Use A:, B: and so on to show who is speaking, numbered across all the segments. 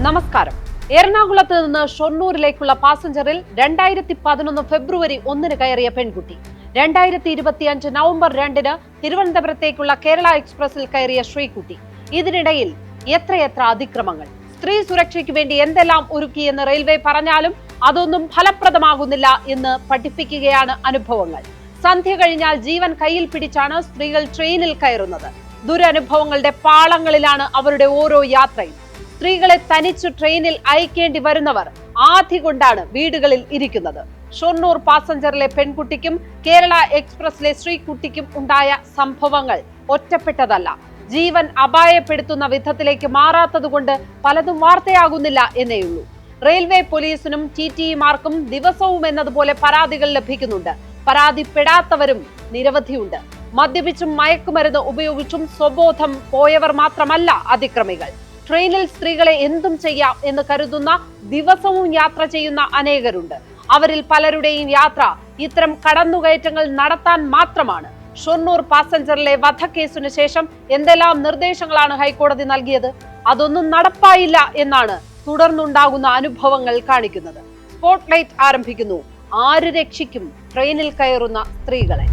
A: നമസ്കാരം. എറണാകുളത്ത് നിന്ന് ഷൊർണൂരിലേക്കുള്ള പാസഞ്ചറിൽ 2011 ഫെബ്രുവരി 1 കയറിയ പെൺകുട്ടി 2025 നവംബർ 2 തിരുവനന്തപുരത്തേക്കുള്ള കേരള എക്സ്പ്രസിൽ കയറിയ ശ്രീകുട്ടി. ഇതിനിടയിൽ എത്രയെത്ര അതിക്രമങ്ങൾ. സ്ത്രീ സുരക്ഷയ്ക്ക് വേണ്ടി എന്തെല്ലാം ഒരുക്കിയെന്ന് റെയിൽവേ പറഞ്ഞാലും അതൊന്നും ഫലപ്രദമാകുന്നില്ല എന്ന് പഠിപ്പിക്കുകയാണ് അനുഭവങ്ങൾ. സന്ധ്യ കഴിഞ്ഞാൽ ജീവൻ കയ്യിൽ പിടിച്ചാണ് സ്ത്രീകൾ ട്രെയിനിൽ കയറുന്നത്. ദുരനുഭവങ്ങളുടെ പാളങ്ങളിലാണ് അവരുടെ ഓരോ യാത്രയും. സ്ത്രീകളെ തനിച്ചു ട്രെയിനിൽ അയക്കേണ്ടി വരുന്നവർ ആധി കൊണ്ടാണ് വീടുകളിൽ ഇരിക്കുന്നത്. ഷൊർണൂർ പാസഞ്ചറിലെ പെൺകുട്ടിക്കും കേരള എക്സ്പ്രസിലെ ശ്രീകുട്ടിക്കും ഉണ്ടായ സംഭവങ്ങൾ ഒറ്റപ്പെട്ടതല്ല. ജീവൻ അപായപ്പെടുത്തുന്ന വിധത്തിലേക്ക് മാറാത്തതുകൊണ്ട് പലതും വാർത്തയാകുന്നില്ല എന്നേയുള്ളൂ. റെയിൽവേ പോലീസിനും TTE-മാർക്കും ദിവസവും എന്നതുപോലെ പരാതികൾ ലഭിക്കുന്നുണ്ട്. പരാതിപ്പെടാത്തവരും നിരവധിയുണ്ട്. മദ്യപിച്ചും മയക്കുമരുന്ന് ഉപയോഗിച്ചും സ്വബോധം പോയവർ മാത്രമല്ല അതിക്രമികൾ. ട്രെയിനിൽ സ്ത്രീകളെ എന്തും ചെയ്യാം എന്ന് കരുതുന്ന ദിവസവും യാത്ര ചെയ്യുന്ന അനേകരുണ്ട്. അവരിൽ പലരുടെയും യാത്ര ഇത്തരം കടന്നുകയറ്റങ്ങൾ നടത്താൻ മാത്രമാണ്. ഷൊർണൂർ പാസഞ്ചറിലെ വധക്കേസിനു ശേഷം എന്തെല്ലാം നിർദ്ദേശങ്ങളാണ് ഹൈക്കോടതി നൽകിയത്? അതൊന്നും നടപ്പായില്ല എന്നാണ് തുടർന്നുണ്ടാകുന്ന അനുഭവങ്ങൾ കാണിക്കുന്നത്. സ്പോട്ട്ലൈറ്റ് ആരംഭിക്കുന്നു. ആര് രക്ഷിക്കും ട്രെയിനിൽ കയറുന്ന സ്ത്രീകളെ?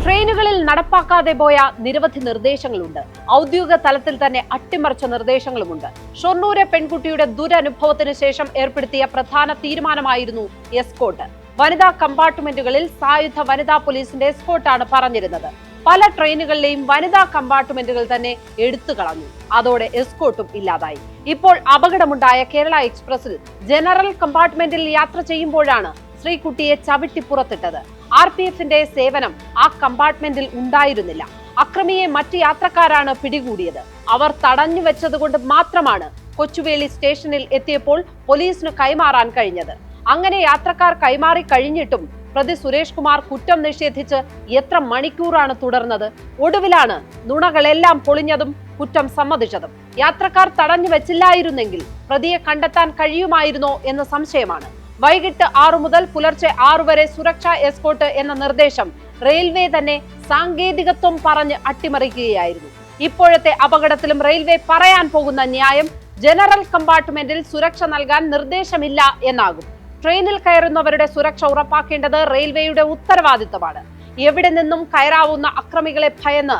A: ട്രെയിനുകളിൽ നടപ്പാക്കാതെ പോയ നിരവധി നിർദ്ദേശങ്ങളുണ്ട്. ഔദ്യോഗിക തലത്തിൽ തന്നെ അട്ടിമറിച്ച നിർദ്ദേശങ്ങളുമുണ്ട്. ഷൊർണൂരെ പെൺകുട്ടിയുടെ ദുരനുഭവത്തിന് ശേഷം ഏർപ്പെടുത്തിയ പ്രധാന തീരുമാനമായിരുന്നു എസ്കോർട്ട്. വനിതാ കമ്പാർട്ട്മെന്റുകളിൽ സായുധ വനിതാ പോലീസിന്റെ എസ്കോർട്ടാണ് പറഞ്ഞിരുന്നത്. പല ട്രെയിനുകളിലെയും വനിതാ കമ്പാർട്ട്മെന്റുകൾ തന്നെ എടുത്തു കളഞ്ഞു. അതോടെ എസ്കോർട്ടും ഇല്ലാതായി. ഇപ്പോൾ അപകടമുണ്ടായ കേരള എക്സ്പ്രസിൽ ജനറൽ കമ്പാർട്ട്മെന്റിൽ യാത്ര ചെയ്യുമ്പോഴാണ് ശ്രീകുട്ടിയെ ചവിട്ടി പുറത്തിട്ടത്. RPF-ന്റെ സേവനം ആ കമ്പാർട്ട്മെന്റിൽ ഉണ്ടായിരുന്നില്ല. അക്രമിയെ മറ്റ് യാത്രക്കാരാണ് പിടികൂടിയത്. അവർ തടഞ്ഞു വെച്ചതുകൊണ്ട് മാത്രമാണ് കൊച്ചുവേളി സ്റ്റേഷനിൽ എത്തിയപ്പോൾ പോലീസിന് കൈമാറാൻ കഴിഞ്ഞത്. അങ്ങനെ യാത്രക്കാർ കൈമാറി കഴിഞ്ഞിട്ടും പ്രതി സുരേഷ് കുമാർ കുറ്റം നിഷേധിച്ച് എത്ര മണിക്കൂറാണ് തുടർന്നത്? ഒടുവിലാണ് നുണകളെല്ലാം പൊളിഞ്ഞതും കുറ്റം സമ്മതിച്ചതും. യാത്രക്കാർ തടഞ്ഞു വെച്ചില്ലായിരുന്നെങ്കിൽ പ്രതിയെ കണ്ടെത്താൻ കഴിയുമായിരുന്നോ എന്ന സംശയമാണ്. വൈകിട്ട് 6 മുതൽ പുലർച്ചെ 6 വരെ സുരക്ഷാ എസ്കോർട്ട് എന്ന നിർദ്ദേശം റെയിൽവേ തന്നെ സാങ്കേതികത്വം പറഞ്ഞ് അട്ടിമറിക്കുകയായിരുന്നു. ഇപ്പോഴത്തെ അപകടത്തിലും റെയിൽവേ പറയാൻ പോകുന്ന ന്യായം ജനറൽ കമ്പാർട്ട്മെന്റിൽ സുരക്ഷ നൽകാൻ നിർദ്ദേശമില്ല എന്നാകും. ട്രെയിനിൽ കയറുന്നവരുടെ സുരക്ഷ ഉറപ്പാക്കേണ്ടത് റെയിൽവേയുടെ ഉത്തരവാദിത്തമാണ്. എവിടെ നിന്നും കയറാവുന്ന അക്രമികളെ ഭയന്ന്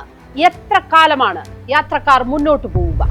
A: എത്ര കാലമാണ് യാത്രക്കാർ മുന്നോട്ടു പോവുക?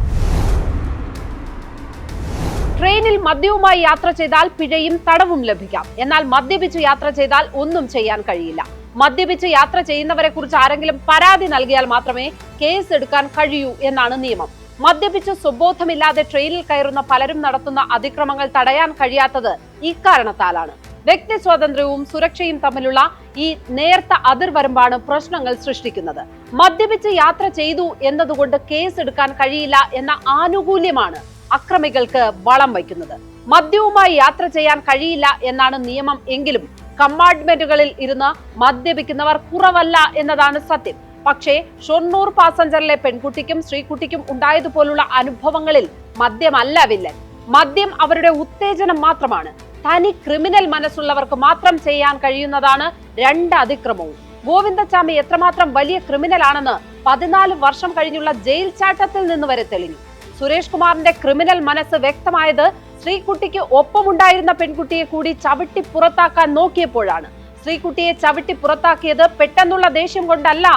A: ട്രെയിനിൽ മദ്യവുമായി യാത്ര ചെയ്താൽ പിഴയും തടവും ലഭിക്കാം. എന്നാൽ മദ്യപിച്ച് യാത്ര ചെയ്താൽ ഒന്നും ചെയ്യാൻ കഴിയില്ല. മദ്യപിച്ച് യാത്ര ചെയ്യുന്നവരെ കുറിച്ച് ആരെങ്കിലും പരാതി നൽകിയാൽ മാത്രമേ കേസ് എടുക്കാൻ കഴിയൂ എന്നാണ് നിയമം. മദ്യപിച്ച് സ്വബോധമില്ലാതെ ട്രെയിനിൽ കയറുന്ന പലരും നടത്തുന്ന അതിക്രമങ്ങൾ തടയാൻ കഴിയാത്തത് ഇക്കാരണത്താലാണ്. വ്യക്തി സ്വാതന്ത്ര്യവും സുരക്ഷയും തമ്മിലുള്ള ഈ നേർത്ത അതിർവരമ്പാണ് പ്രശ്നങ്ങൾ സൃഷ്ടിക്കുന്നത്. മദ്യപിച്ച് യാത്ര ചെയ്തു എന്നതുകൊണ്ട് കേസ് എടുക്കാൻ കഴിയില്ല എന്ന ആനുകൂല്യമാണ് അക്രമികൾക്ക് വളം വയ്ക്കുന്നത്. മദ്യവുമായി യാത്ര ചെയ്യാൻ കഴിയില്ല എന്നാണ് നിയമം എങ്കിലും കമ്പാർട്ട്മെന്റുകളിൽ ഇരുന്ന് മദ്യപിക്കുന്നവർ കുറവല്ല എന്നതാണ് സത്യം. പക്ഷേ ഷൊർണൂർ പാസഞ്ചറിലെ പെൺകുട്ടിക്കും ശ്രീകുട്ടിക്കും ഉണ്ടായതുപോലുള്ള അനുഭവങ്ങളിൽ മദ്യമല്ല വില്ലൻ. മദ്യം അവരുടെ ഉത്തേജനം മാത്രമാണ്. തനി ക്രിമിനൽ മനസ്സുള്ളവർക്ക് മാത്രം ചെയ്യാൻ കഴിയുന്നതാണ് രണ്ട് അതിക്രമവും. ഗോവിന്ദച്ചാമി എത്രമാത്രം വലിയ ക്രിമിനൽ ആണെന്ന് 14 വർഷം കഴിഞ്ഞുള്ള ജയിൽ ചാട്ടത്തിൽ നിന്ന് വരെ തെളിഞ്ഞു. സുരേഷ് കുമാറിന്റെ ക്രിമിനൽ മനസ്സ് വ്യക്തമായത് ശ്രീകുട്ടിക്ക് ഒപ്പമുണ്ടായിരുന്ന പെൺകുട്ടിയെ കൂടി ചവിട്ടി പുറത്താക്കാൻ നോക്കിയപ്പോഴാണ്. ശ്രീകുട്ടിയെ ചവിട്ടി പുറത്താക്കിയത് പെട്ടെന്നുള്ള ദേഷ്യം കൊണ്ടല്ല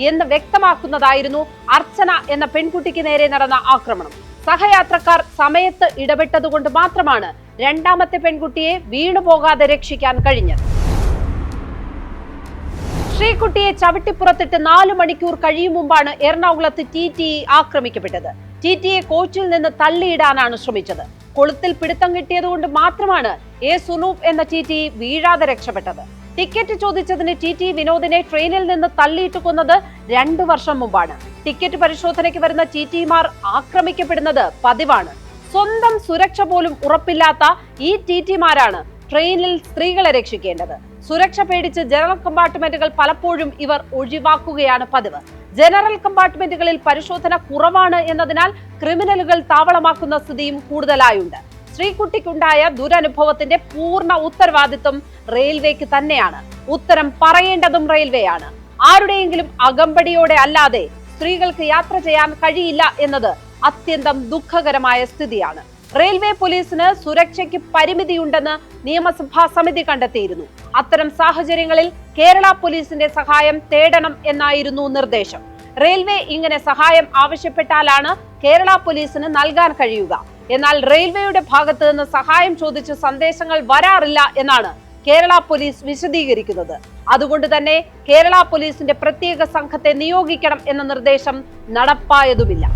A: എന്ന് വ്യക്തമാക്കുന്നതായിരുന്നു അർച്ചന എന്ന പെൺകുട്ടിക്ക് നേരെ നടന്ന ആക്രമണം. സഹയാത്രക്കാർ സമയത്ത് ഇടപെട്ടതുകൊണ്ട് മാത്രമാണ് രണ്ടാമത്തെ പെൺകുട്ടിയെ വീണുപോകാതെ രക്ഷിക്കാൻ കഴിഞ്ഞത്. ശ്രീകുട്ടിയെ ചവിട്ടിപ്പുറത്തിട്ട് 4 മണിക്കൂർ കഴിയും മുമ്പാണ് എറണാകുളത്ത് TTE ആക്രമിക്കപ്പെട്ടത്. TTE കോച്ചിൽ നിന്ന് തള്ളിയിടാനാണ് ശ്രമിച്ചത്. കൊളുത്തിൽ പിടുത്തം കിട്ടിയതുകൊണ്ട് മാത്രമാണ് സുനൂപ് എന്ന TTE വീഴാതെ രക്ഷപ്പെട്ടത്. ടിക്കറ്റ് ചോദിച്ചതിന് TTE വിനോദിനെ ട്രെയിനിൽ നിന്ന് തള്ളിയിട്ട് കൊന്നത് 2 വർഷം മുമ്പാണ്. ടിക്കറ്റ് പരിശോധനയ്ക്ക് വരുന്ന TTE-മാർ ആക്രമിക്കപ്പെടുന്നത് പതിവാണ്. സ്വന്തം സുരക്ഷ പോലും ഉറപ്പില്ലാത്ത ഈ TTE-മാരാണ് ട്രെയിനിൽ സ്ത്രീകളെ രക്ഷിക്കേണ്ടത്. സുരക്ഷ പേടിച്ച് ജനറൽ കമ്പാർട്ട്മെന്റുകൾ പലപ്പോഴും ഇവർ ഒഴിവാക്കുകയാണ് പതിവ്. ജനറൽ കമ്പാർട്ട്മെന്റുകളിൽ പരിശോധന കുറവാണ് എന്നതിനാൽ ക്രിമിനലുകൾ താവളമാക്കുന്ന സ്ഥിതിയും കൂടുതലായുണ്ട്. ശ്രീകുട്ടിക്കുണ്ടായ ദുരനുഭവത്തിന്റെ പൂർണ്ണ ഉത്തരവാദിത്വം റെയിൽവേക്ക് തന്നെയാണ്. ഉത്തരം പറയേണ്ടതും റെയിൽവേയാണ്. ആരുടെയെങ്കിലും അകമ്പടിയോടെ അല്ലാതെ സ്ത്രീകൾക്ക് യാത്ര ചെയ്യാൻ കഴിയില്ല എന്നത് അത്യന്തം ദുഃഖകരമായ സ്ഥിതിയാണ്. റെയിൽവേ പോലീസിന് സുരക്ഷയ്ക്ക് പരിമിതിയുണ്ടെന്ന് നിയമസഭാ സമിതി കണ്ടെത്തിയിരുന്നു. അത്തരം സാഹചര്യങ്ങളിൽ കേരള പോലീസിന്റെ സഹായം തേടണം എന്നായിരുന്നു നിർദ്ദേശം. റെയിൽവേ ഇങ്ങനെ സഹായം ആവശ്യപ്പെട്ടാലാണ് കേരള പോലീസിന് നൽകാൻ കഴിയുക. എന്നാൽ റെയിൽവേയുടെ ഭാഗത്ത് നിന്ന് സഹായം ചോദിച്ച് സന്ദേശങ്ങൾ വരാറില്ല എന്നാണ് കേരള പോലീസ് വിശദീകരിക്കുന്നത്. അതുകൊണ്ട് തന്നെ കേരള പോലീസിന്റെ പ്രത്യേക സംഘത്തെ നിയോഗിക്കണം എന്ന നിർദ്ദേശം നടപ്പായതുമില്ല.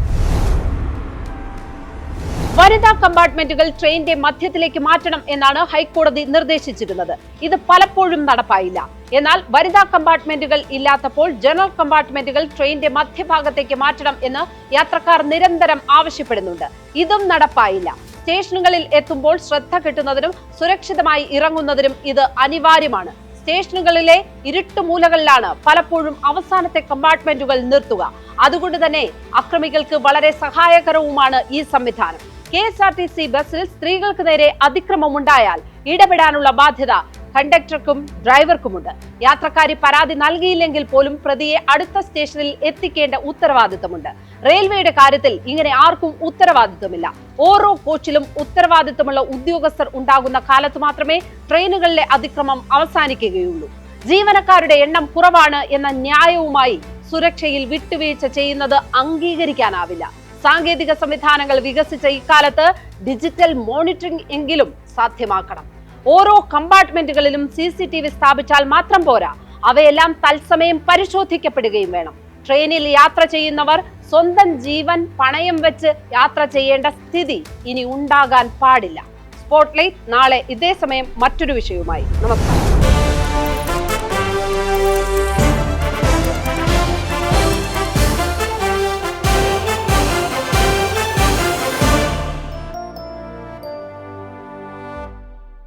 A: വനിതാ കമ്പാർട്ട്മെന്റുകൾ ട്രെയിനിന്റെ മധ്യത്തിലേക്ക് മാറ്റണം എന്നാണ് ഹൈക്കോടതി നിർദ്ദേശിച്ചിരുന്നത്. ഇത് പലപ്പോഴും നടപ്പായില്ല. എന്നാൽ വനിതാ കമ്പാർട്ട്മെന്റുകൾ ഇല്ലാത്തപ്പോൾ ജനറൽ കമ്പാർട്ട്മെന്റുകൾ ട്രെയിനിന്റെ മധ്യഭാഗത്തേക്ക് മാറ്റണം എന്ന് യാത്രക്കാർ നിരന്തരം ആവശ്യപ്പെടുന്നുണ്ട്. ഇതും നടപ്പായില്ല. സ്റ്റേഷനുകളിൽ എത്തുമ്പോൾ ശ്രദ്ധ കിട്ടുന്നതിനും സുരക്ഷിതമായി ഇറങ്ങുന്നതിനും ഇത് അനിവാര്യമാണ്. സ്റ്റേഷനുകളിലെ ഇരുട്ടുമൂലകളിലാണ് പലപ്പോഴും അവസാനത്തെ കമ്പാർട്ട്മെന്റുകൾ നിർത്തുക. അതുകൊണ്ട് തന്നെ അക്രമികൾക്ക് വളരെ സഹായകരവുമാണ് ഈ സംവിധാനം. KSRTC ബസ്സിൽ സ്ത്രീകൾക്ക് നേരെ അതിക്രമമുണ്ടായാൽ ഇടപെടാനുള്ള ബാധ്യത കണ്ടക്ടർക്കും ഡ്രൈവർക്കുമുണ്ട്. യാത്രക്കാരി പരാതി നൽകിയില്ലെങ്കിൽ പോലും പ്രതിയെ അടുത്ത സ്റ്റേഷനിൽ എത്തിക്കേണ്ട ഉത്തരവാദിത്തമുണ്ട്. റെയിൽവേയുടെ കാര്യത്തിൽ ഇങ്ങനെ ആർക്കും ഉത്തരവാദിത്തമില്ല. ഓരോ കോച്ചിലും ഉത്തരവാദിത്തമുള്ള ഉദ്യോഗസ്ഥർ ഉണ്ടാകുന്ന കാലത്ത് മാത്രമേ ട്രെയിനുകളിലെ അതിക്രമം അവസാനിക്കുകയുള്ളൂ. ജീവനക്കാരുടെ എണ്ണം കുറവാണ് എന്ന ന്യായവുമായി സുരക്ഷയിൽ വിട്ടുവീഴ്ച ചെയ്യുന്നത് അംഗീകരിക്കാനാവില്ല. സാങ്കേതിക സംവിധാനങ്ങൾ വികസിച്ച ഇക്കാലത്ത് ഡിജിറ്റൽ മോണിറ്ററിംഗ് എങ്കിലും സാധ്യമാക്കണം. ഓരോ കമ്പാർട്ട്മെന്റുകളിലും CCTV സ്ഥാപിച്ചാൽ മാത്രം പോരാ, അവയെല്ലാം തത്സമയം പരിശോധിക്കപ്പെടുകയും വേണം. ട്രെയിനിൽ യാത്ര ചെയ്യുന്നവർ സ്വന്തം ജീവൻ പണയം വെച്ച് യാത്ര ചെയ്യേണ്ട സ്ഥിതി ഇനി ഉണ്ടാകാൻ പാടില്ല. സ്പോട്ട്ലൈറ്റ് നാളെ ഇതേ സമയം മറ്റൊരു വിഷയവുമായി. നമസ്കാരം.